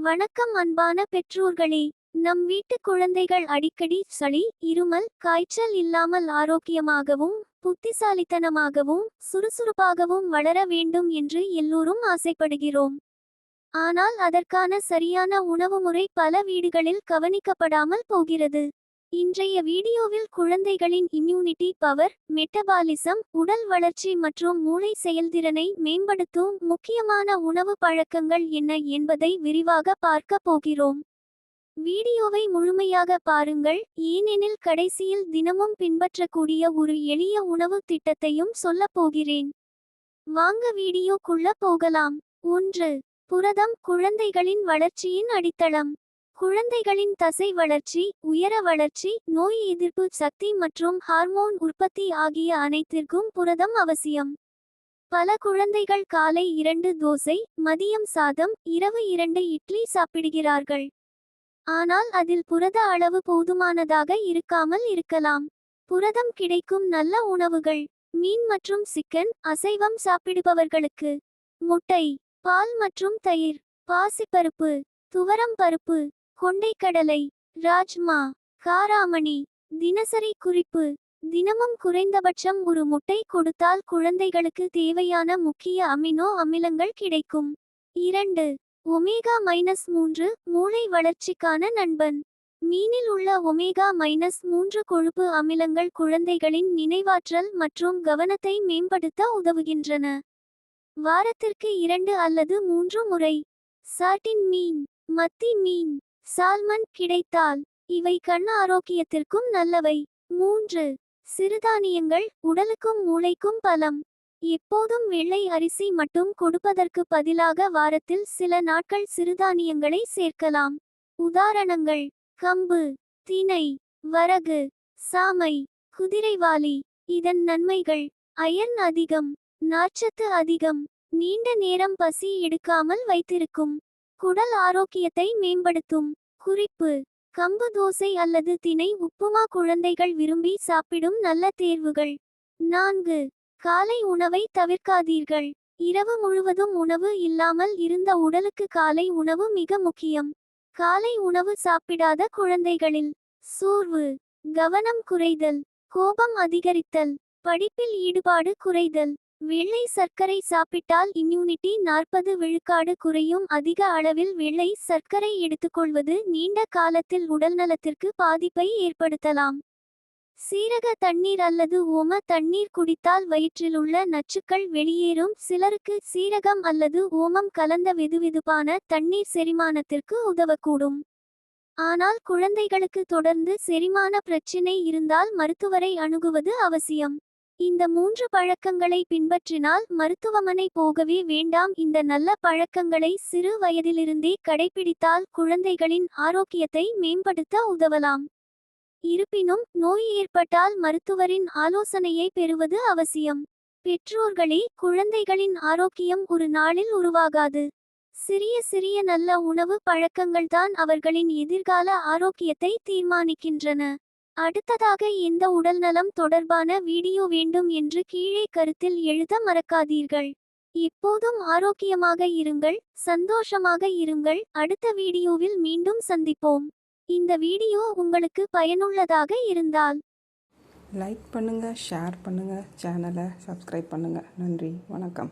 வணக்கம் அன்பான பெற்றோர்களே. நம் வீட்டு குழந்தைகள் அடிக்கடி சளி, இருமல், காய்ச்சல் இல்லாமல் ஆரோக்கியமாகவும் புத்திசாலித்தனமாகவும் சுறுசுறுப்பாகவும் வளர வேண்டும் என்று எல்லோரும் ஆசைப்படுகிறோம். ஆனால் அதற்கான சரியான உணவுமுறை பல வீடுகளில் கவனிக்கப்படாமல் போகிறது. இன்றைய வீடியோவில் குழந்தைகளின் இம்யூனிட்டி பவர், மெட்டபாலிசம், உடல் வளர்ச்சி மற்றும் மூளை செயல்திறனை மேம்படுத்தும் முக்கியமான உணவு பழக்கங்கள் என்ன என்பதை விரிவாக பார்க்க போகிறோம். வீடியோவை முழுமையாக பாருங்கள், ஏனெனில் கடைசியில் தினமும் பின்பற்றக்கூடிய ஒரு எளிய உணவு திட்டத்தையும் சொல்லப் போகிறேன். வாங்க வீடியோக்குள்ள போகலாம். 1. புரதம் குழந்தைகளின் வளர்ச்சியின் அடித்தளம். குழந்தைகளின் தசை வளர்ச்சி, உயர வளர்ச்சி, நோய் எதிர்ப்பு சக்தி மற்றும் ஹார்மோன் உற்பத்தி ஆகிய அனைத்திற்கும் புரதம் அவசியம். பல குழந்தைகள் காலை 2 தோசை, மதியம் சாதம், இரவு 2 இட்லி சாப்பிடுகிறார்கள். ஆனால் அதில் புரத அளவு போதுமானதாக இருக்காமல் இருக்கலாம். புரதம் கிடைக்கும் நல்ல உணவுகள்: மீன் மற்றும் சிக்கன், அசைவம் சாப்பிடுபவர்களுக்கு; முட்டை, பால் மற்றும் தயிர்; பாசிப்பருப்பு, துவரம் பருப்பு, கொண்டைக்கடலை, ராஜ்மா, காராமணி. தினசரி குறிப்பு: தினமும் குறைந்தபட்சம் ஒரு முட்டை கொடுத்தால் குழந்தைகளுக்கு தேவையான முக்கிய அமினோ அமிலங்கள் கிடைக்கும். 2. ஒமேகா-3 மூளை வளர்ச்சிக்கான நண்பன். மீனில் உள்ள ஒமேகா-3 கொழுப்பு அமிலங்கள் குழந்தைகளின் நினைவாற்றல் மற்றும் கவனத்தை மேம்படுத்த உதவுகின்றன. வாரத்திற்கு 2 அல்லது 3 முறை சார்டின் மீன், மத்தி மீன், சால்மன் கிடைத்தால் இவை கண் ஆரோக்கியத்திற்கும் நல்லவை. 3. சிறுதானியங்கள் உடலுக்கும் மூளைக்கும் பலம். எப்போதும் வெள்ளை அரிசி மட்டும் கொடுப்பதற்கு பதிலாக வாரத்தில் சில நாட்கள் சிறுதானியங்களை சேர்க்கலாம். உதாரணங்கள்: கம்பு, திணை, வரகு, சாமை, குதிரைவாலி. இதன் நன்மைகள்: அயர்ன் அதிகம், நார்ச்சத்து அதிகம், நீண்ட நேரம் பசி எடுக்காமல் வைத்திருக்கும், குடல் ஆரோக்கியத்தை மேம்படுத்தும். குறிப்பு: கம்பு தோசை அல்லது திணை உப்புமா குழந்தைகள் விரும்பி சாப்பிடும் நல்ல தேர்வுகள். 4. காலை உணவை தவிர்க்காதீர்கள். இரவு முழுவதும் உணவு இல்லாமல் இருந்த உடலுக்கு காலை உணவு மிக முக்கியம். காலை உணவு சாப்பிடாத குழந்தைகளில் சோர்வு, கவனம் குறைதல், கோபம் அதிகரித்தல், படிப்பில் ஈடுபாடு குறைதல். வெள்ளை சர்க்கரை சாப்பிட்டால் இம்யூனிட்டி 40% குறையும். அதிக அளவில் வெள்ளை சர்க்கரை எடுத்துக்கொள்வது நீண்ட காலத்தில் உடல்நலத்திற்கு பாதிப்பை ஏற்படுத்தலாம். சீரக தண்ணீர் அல்லது ஓம தண்ணீர் குடித்தால் வயிற்றிலுள்ள நச்சுக்கள் வெளியேறும். சிலருக்கு சீரகம் அல்லது ஓமம் கலந்த வெதுவெதுப்பான தண்ணீர் செரிமானத்திற்கு உதவக்கூடும். ஆனால் குழந்தைகளுக்கு தொடர்ந்து செரிமான பிரச்சினை இருந்தால் மருத்துவரை அணுகுவது அவசியம். இந்த 3 பழக்கங்களை பின்பற்றினால் மருத்துவமனை போகவே வேண்டாம். இந்த நல்ல பழக்கங்களை சிறு வயதிலிருந்தே கடைபிடித்தால் குழந்தைகளின் ஆரோக்கியத்தை மேம்படுத்த உதவலாம். இருப்பினும் நோய் ஏற்பட்டால் மருத்துவரின் ஆலோசனையை பெறுவது அவசியம். பெற்றோர்களே, குழந்தைகளின் ஆரோக்கியம் ஒரு நாளில் உருவாகாது. சிறிய சிறிய நல்ல உணவு பழக்கங்கள்தான் அவர்களின் எதிர்கால ஆரோக்கியத்தை தீர்மானிக்கின்றன. அடுத்ததாக எந்த உடல்நலம் தொடர்பான வீடியோ வேண்டும் என்று கீழே கருத்தில் எழுத மறக்காதீர்கள். எப்போதும் ஆரோக்கியமாக இருங்கள், சந்தோஷமாக இருங்கள். அடுத்த வீடியோவில் மீண்டும் சந்திப்போம். இந்த வீடியோ உங்களுக்கு பயனுள்ளதாக இருந்தால் லைக் பண்ணுங்க, ஷேர் பண்ணுங்க, சேனலை சப்ஸ்கிரைப் பண்ணுங்க. நன்றி, வணக்கம்.